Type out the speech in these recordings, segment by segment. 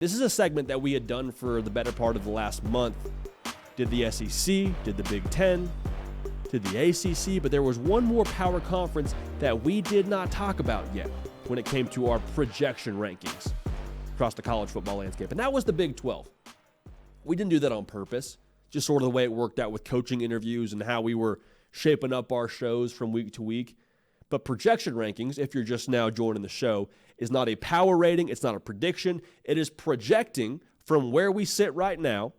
This is a segment that we had done for the better part of the last month. Did the SEC, did the Big Ten, did the ACC, but there was one more power conference that we did not talk about yet when it came to our projection rankings across the college football landscape, and that was the Big 12. We didn't do that on purpose, just sort of the way it worked out with coaching interviews and how we were shaping up our shows from week to week. But projection rankings, if you're just now joining the show, is not a power rating. It's not a prediction. It is projecting from where we sit right now,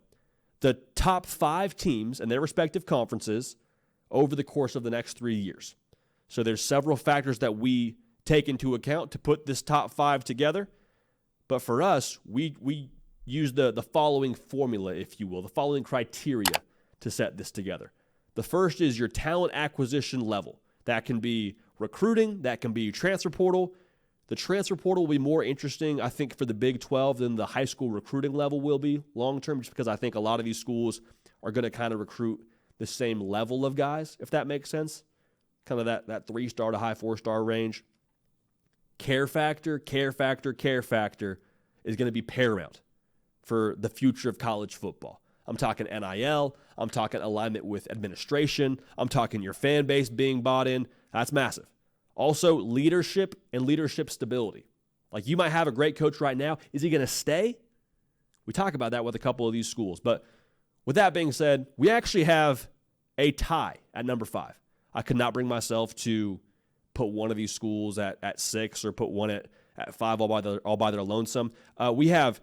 the top 5 teams and their respective conferences over the course of the next 3 years. So there's several factors that we take into account to put this top 5 together. But for us, we use the following formula, if you will, the following criteria to set this together. The first is your talent acquisition level. That can be recruiting, that can be transfer portal. The transfer portal will be more interesting, I think, for the Big 12 than the high school recruiting level will be long-term, just because I think a lot of these schools are going to kind of recruit the same level of guys, if that makes sense. Kind of that 3-star to high 4-star range. Care factor is going to be paramount for the future of college football. I'm talking NIL. I'm talking alignment with administration. I'm talking your fan base being bought in. That's massive. Also, leadership and leadership stability. Like, you might have a great coach right now. Is he going to stay? We talk about that with a couple of these schools. But with that being said, we actually have a tie at number 5. I could not bring myself to put one of these schools at 6 or put one at 5 all by their lonesome. We have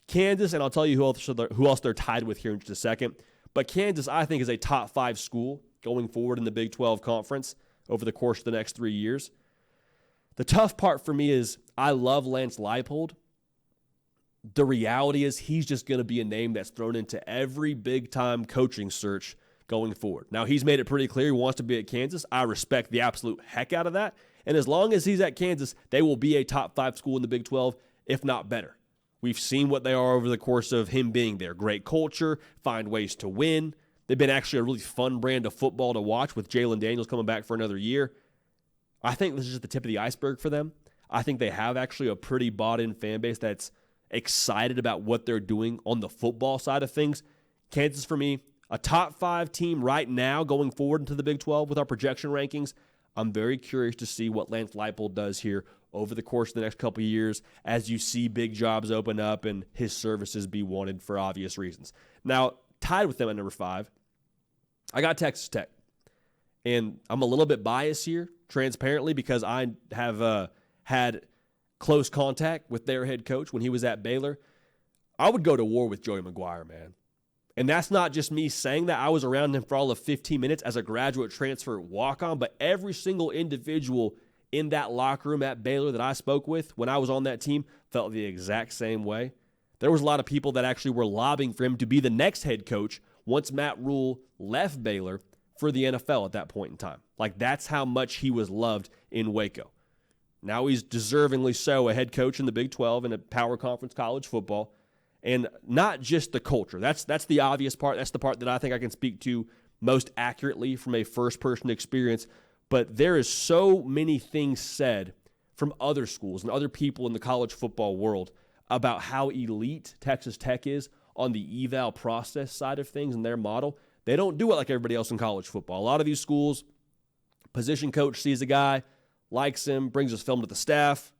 Kansas, and I'll tell you who else they're tied with here in just a second. But Kansas, I think, is a top 5 school going forward in the Big 12 conference over the course of the next 3 years. The tough part for me is I love Lance Leipold. The reality is he's just going to be a name that's thrown into every big-time coaching search going forward. Now, he's made it pretty clear he wants to be at Kansas. I respect the absolute heck out of that. And as long as he's at Kansas, they will be a top 5 school in the Big 12, if not better. We've seen what they are over the course of him being there. Great culture, find ways to win. They've been actually a really fun brand of football to watch with Jalen Daniels coming back for another year. I think this is just the tip of the iceberg for them. I think they have actually a pretty bought-in fan base that's excited about what they're doing on the football side of things. Kansas, for me, a top 5 team right now going forward into the Big 12 with our projection rankings. I'm very curious to see what Lance Leipold does here over the course of the next couple of years as you see big jobs open up and his services be wanted for obvious reasons. Now, tied with them at number 5, I got Texas Tech. And I'm a little bit biased here, transparently, because I have had close contact with their head coach when he was at Baylor. I would go to war with Joey McGuire, man. And that's not just me saying that. I was around him for all of 15 minutes as a graduate transfer walk-on, but every single individual in that locker room at Baylor that I spoke with when I was on that team felt the exact same way. There was a lot of people that actually were lobbying for him to be the next head coach once Matt Rule left Baylor for the NFL at that point in time. Like, that's how much he was loved in Waco. Now he's deservingly so a head coach in the Big 12 and a power conference college football. And not just the culture. That's the obvious part. That's the part that I think I can speak to most accurately from a first-person experience. But there is so many things said from other schools and other people in the college football world about how elite Texas Tech is on the eval process side of things and their model. They don't do it like everybody else in college football. A lot of these schools, position coach sees a guy, likes him, brings his film to the staff,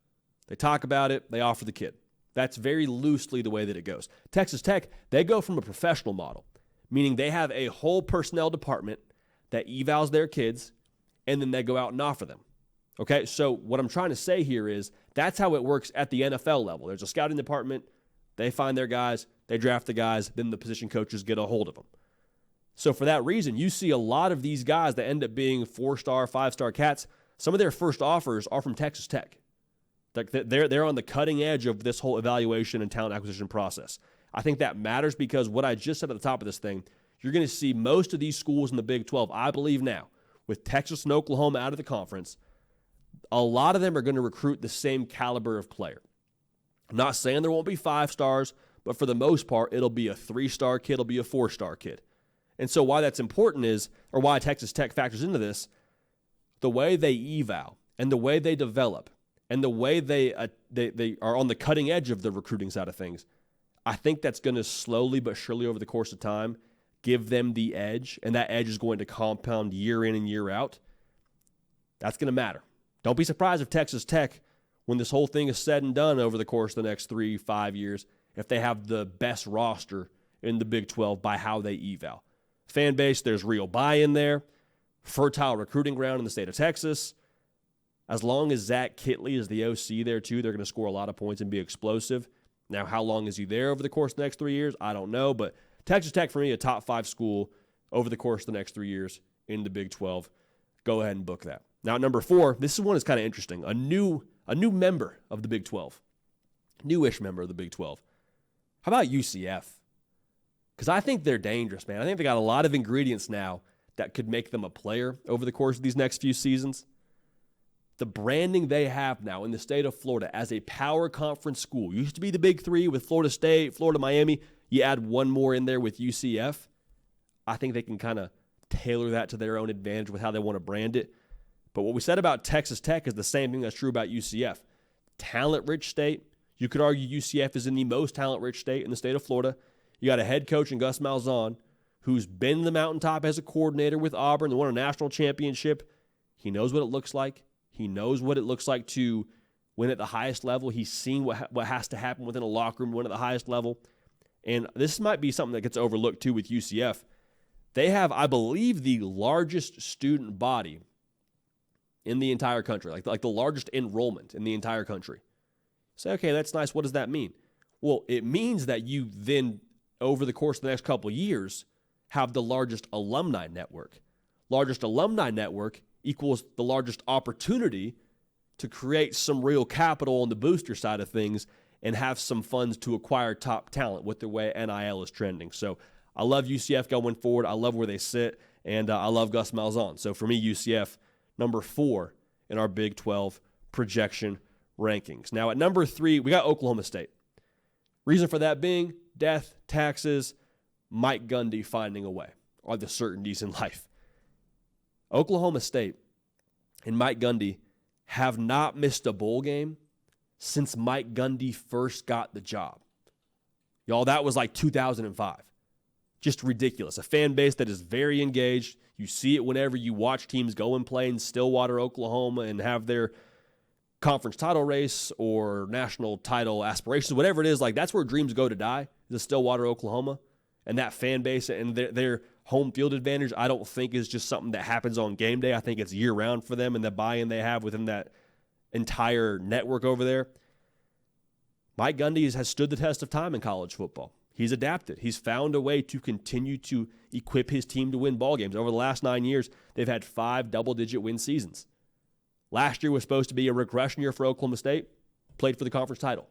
they talk about it, they offer the kid. That's very loosely the way that it goes. Texas Tech, they go from a professional model, meaning they have a whole personnel department that evals their kids, and then they go out and offer them. Okay, so what I'm trying to say here is that's how it works at the NFL level. There's a scouting department, they find their guys, they draft the guys, then the position coaches get a hold of them. So for that reason, you see a lot of these guys that end up being 4-star, 5-star cats, some of their first offers are from Texas Tech. They're on the cutting edge of this whole evaluation and talent acquisition process. I think that matters because what I just said at the top of this thing, you're going to see most of these schools in the Big 12, I believe now, with Texas and Oklahoma out of the conference, a lot of them are going to recruit the same caliber of player. I'm not saying there won't be 5 stars, but for the most part, it'll be a 3-star kid, it'll be a 4-star kid. And so why that's important is, or why Texas Tech factors into this, the way they eval and the way they develop and the way they are on the cutting edge of the recruiting side of things, I think that's going to slowly but surely over the course of time give them the edge, and that edge is going to compound year in and year out. That's going to matter. Don't be surprised if Texas Tech, when this whole thing is said and done over the course of the next 3-5 years, if they have the best roster in the Big 12 by how they eval. Fan base, there's real buy-in there. Fertile recruiting ground in the state of Texas. As long as Zach Kitley is the OC there too, they're going to score a lot of points and be explosive. Now, how long is he there over the course of the next 3 years? I don't know, but Texas Tech, for me, a top 5 school over the course of the next 3 years in the Big 12. Go ahead and book that. Now, number 4, this is one that's kind of interesting. A new member of the Big 12. Newish member of the Big 12. How about UCF? Because I think they're dangerous, man. I think they got a lot of ingredients now that could make them a player over the course of these next few seasons. The branding they have now in the state of Florida as a power conference school. Used to be the Big 3 with Florida State, Florida, Miami. You add one more in there with UCF. I think they can kind of tailor that to their own advantage with how they want to brand it. But what we said about Texas Tech is the same thing that's true about UCF. Talent-rich state. You could argue UCF is in the most talent-rich state in the state of Florida. You got a head coach in Gus Malzahn who's been in the mountaintop as a coordinator with Auburn and won a national championship. He knows what it looks like. He knows what it looks like to win at the highest level. He's seen what has to happen within a locker room to win at the highest level. And this might be something that gets overlooked too with UCF. They have, I believe, the largest student body in the entire country, like the largest enrollment in the entire country. Say, okay, that's nice. What does that mean? Well, it means that you then, over the course of the next couple of years, have the largest alumni network. Largest alumni network equals the largest opportunity to create some real capital on the booster side of things and have some funds to acquire top talent with the way NIL is trending. So I love UCF going forward. I love where they sit, and I love Gus Malzahn. So for me, UCF, number 4 in our Big 12 projection rankings. Now at number 3, we got Oklahoma State. Reason for that being death, taxes, Mike Gundy finding a way, are the certainties in life. Oklahoma State and Mike Gundy have not missed a bowl game since Mike Gundy first got the job. Y'all, that was like 2005. Just ridiculous. A fan base that is very engaged. You see it whenever you watch teams go and play in Stillwater, Oklahoma, and have their conference title race or national title aspirations, whatever it is. Like, that's where dreams go to die, is Stillwater, Oklahoma. And that fan base and their home field advantage, I don't think is just something that happens on game day. I think it's year-round for them and the buy-in they have within that entire network over there. Mike Gundy has stood the test of time in college football. He's adapted. He's found a way to continue to equip his team to win ball games. Over the last 9 years, they've had 5 double-digit win seasons. Last year was supposed to be a regression year for Oklahoma State. Played for the conference title.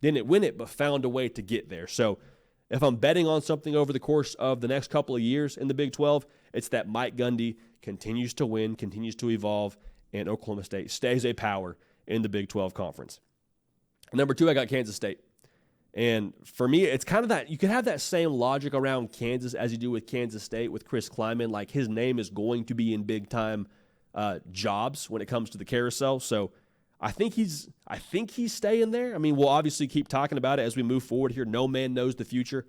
Didn't win it, but found a way to get there. So if I'm betting on something over the course of the next couple of years in the Big 12, it's that Mike Gundy continues to win, continues to evolve, and Oklahoma State stays a power in the Big 12 conference. Number 2, I got Kansas State. And for me, it's kind of that, you can have that same logic around Kansas as you do with Kansas State with Chris Klieman. Like, his name is going to be in big-time jobs when it comes to the carousel. So I think he's staying there. I mean, we'll obviously keep talking about it as we move forward here. No man knows the future.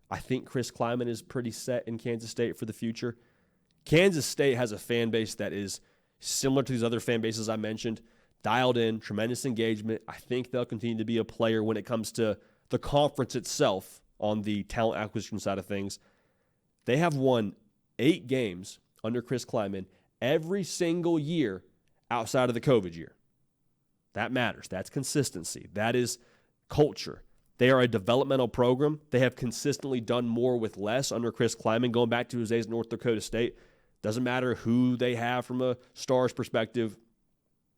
I think Chris Klieman is pretty set in Kansas State for the future. Kansas State has a fan base that is similar to these other fan bases I mentioned, dialed in, tremendous engagement. I think they'll continue to be a player when it comes to the conference itself on the talent acquisition side of things. They have won 8 games under Chris Klieman every single year outside of the COVID year. That matters. That's consistency. That is culture. They are a developmental program. They have consistently done more with less under Chris Klieman, going back to his days in North Dakota State. Doesn't matter who they have from a Stars perspective.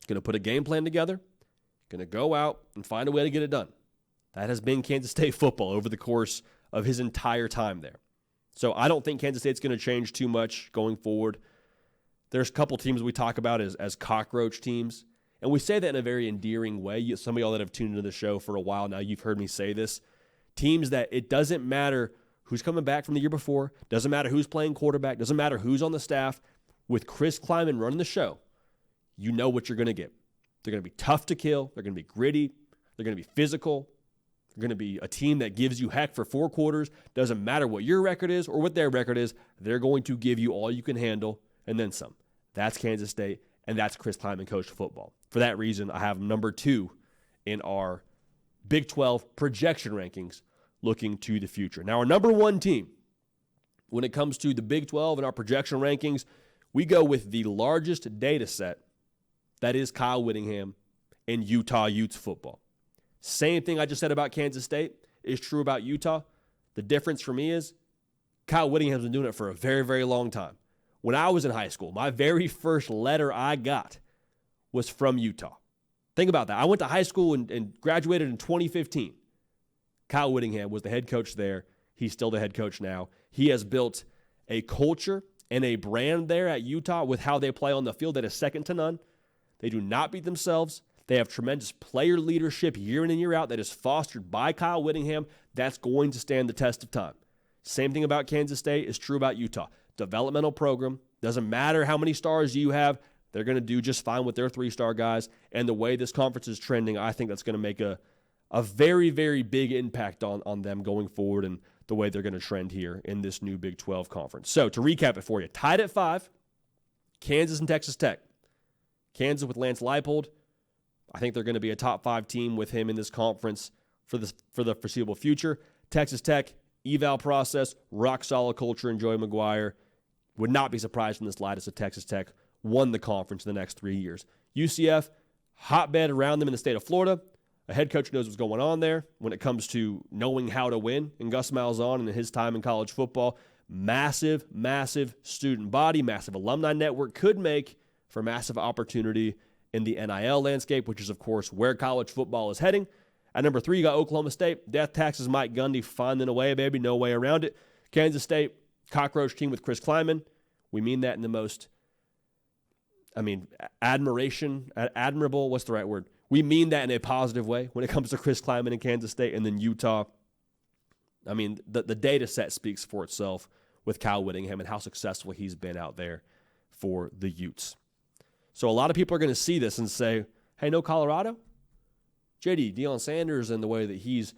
Going to put a game plan together. Going to go out and find a way to get it done. That has been Kansas State football over the course of his entire time there. So I don't think Kansas State's going to change too much going forward. There's a couple teams we talk about as cockroach teams. And we say that in a very endearing way. Some of y'all that have tuned into the show for a while now, you've heard me say this. Teams that it doesn't matter who's coming back from the year before, doesn't matter who's playing quarterback, doesn't matter who's on the staff. With Chris Klieman running the show, you know what you're going to get. They're going to be tough to kill. They're going to be gritty. They're going to be physical. They're going to be a team that gives you heck for 4 quarters. Doesn't matter what your record is or what their record is. They're going to give you all you can handle and then some. That's Kansas State, and that's Chris Klieman coach of football. For that reason, I have them number 2 in our Big 12 projection rankings looking to the future. Now, our number 1 team, when it comes to the Big 12 and our projection rankings, we go with the largest data set, that is Kyle Whittingham and Utah Utes football. Same thing I just said about Kansas State is true about Utah. The difference for me is Kyle Whittingham's been doing it for a very, very long time. When I was in high school, my very first letter I got was from Utah. Think about that. I went to high school and graduated in 2015. Kyle Whittingham was the head coach there. He's still the head coach now. He has built a culture and a brand there at Utah with how they play on the field that is second to none. They do not beat themselves. They have tremendous player leadership year in and year out that is fostered by Kyle Whittingham. That's going to stand the test of time. Same thing about Kansas State is true about Utah. Developmental program. Doesn't matter how many stars you have. They're going to do just fine with their 3-star guys. And the way this conference is trending, I think that's going to make a very, very big impact on them going forward and the way they're going to trend here in this new Big 12 conference. So to recap it for you, tied at 5, Kansas and Texas Tech. Kansas with Lance Leipold. I think they're going to be a top 5 team with him in this conference for the foreseeable future. Texas Tech, eval process, rock solid culture, and Joey McGuire. Would not be surprised in the slightest if Texas Tech won the conference in the next 3 years. UCF, hotbed around them in the state of Florida. A head coach knows what's going on there when it comes to knowing how to win. And Gus Malzahn and his time in college football, massive, massive student body, massive alumni network could make for massive opportunity in the NIL landscape, which is, of course, where college football is heading. At number 3, you got Oklahoma State. Death taxes, Mike Gundy, finding a way, baby. No way around it. Kansas State, cockroach team with Chris Klieman. We mean that in the most, admirable, what's the right word? We mean that in a positive way when it comes to Chris Klieman and Kansas State. And then Utah, the data set speaks for itself with Kyle Whittingham and how successful he's been out there for the Utes. So a lot of people are going to see this and say, hey, no Colorado? JD, Deion Sanders and the way that he's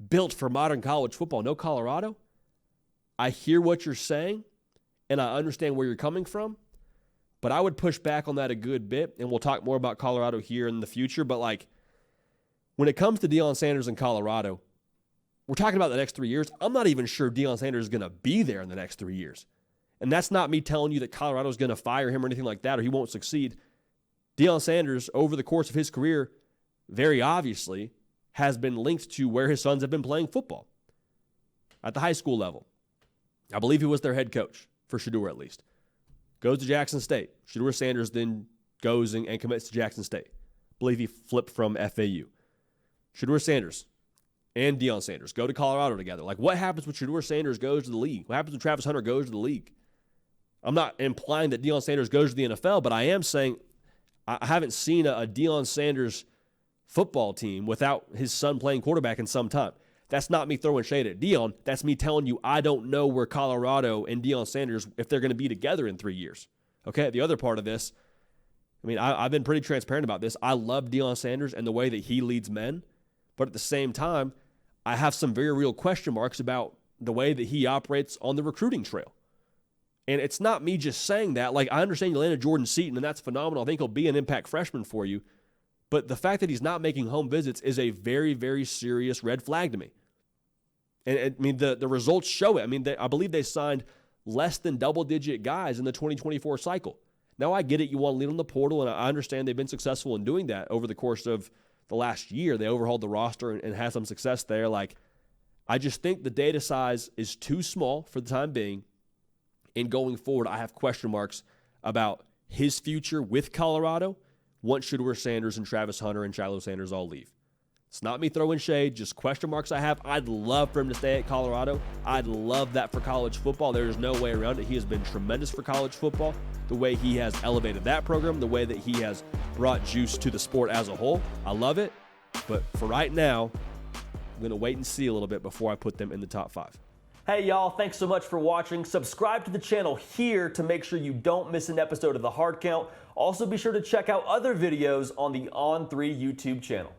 built for modern college football, no Colorado? I hear what you're saying, and I understand where you're coming from, but I would push back on that a good bit, and we'll talk more about Colorado here in the future. But, when it comes to Deion Sanders and Colorado, we're talking about the next 3 years. I'm not even sure Deion Sanders is going to be there in the next 3 years. And that's not me telling you that Colorado is going to fire him or anything like that or he won't succeed. Deion Sanders, over the course of his career, very obviously has been linked to where his sons have been playing football at the high school level. I believe he was their head coach, for Shedeur at least. Goes to Jackson State. Shedeur Sanders then goes and commits to Jackson State. I believe he flipped from FAU. Shedeur Sanders and Deion Sanders go to Colorado together. What happens when Shedeur Sanders goes to the league? What happens when Travis Hunter goes to the league? I'm not implying that Deion Sanders goes to the NFL, but I am saying I haven't seen a Deion Sanders football team without his son playing quarterback in some time. That's not me throwing shade at Deion. That's me telling you I don't know where Colorado and Deion Sanders, if they're going to be together in 3 years. Okay, the other part of this, I've been pretty transparent about this. I love Deion Sanders and the way that he leads men, but at the same time, I have some very real question marks about the way that he operates on the recruiting trail. And it's not me just saying that. I understand you landed Jordan Seaton, and that's phenomenal. I think he'll be an impact freshman for you. But the fact that he's not making home visits is a very, very serious red flag to me. And the results show it. I believe they signed less than double-digit guys in the 2024 cycle. Now, I get it. You want to lead on the portal, and I understand they've been successful in doing that over the course of the last year. They overhauled the roster and had some success there. I just think the data size is too small for the time being. And going forward, I have question marks about his future with Colorado once Shedeur Sanders and Travis Hunter and Shiloh Sanders all leave. It's not me throwing shade, just question marks I have. I'd love for him to stay at Colorado. I'd love that for college football. There's no way around it. He has been tremendous for college football. The way he has elevated that program, the way that he has brought juice to the sport as a whole. I love it. But for right now, I'm going to wait and see a little bit before I put them in the top 5. Hey y'all, thanks so much for watching. Subscribe to the channel here to make sure you don't miss an episode of The Hard Count. Also be sure to check out other videos on the On3 YouTube channel.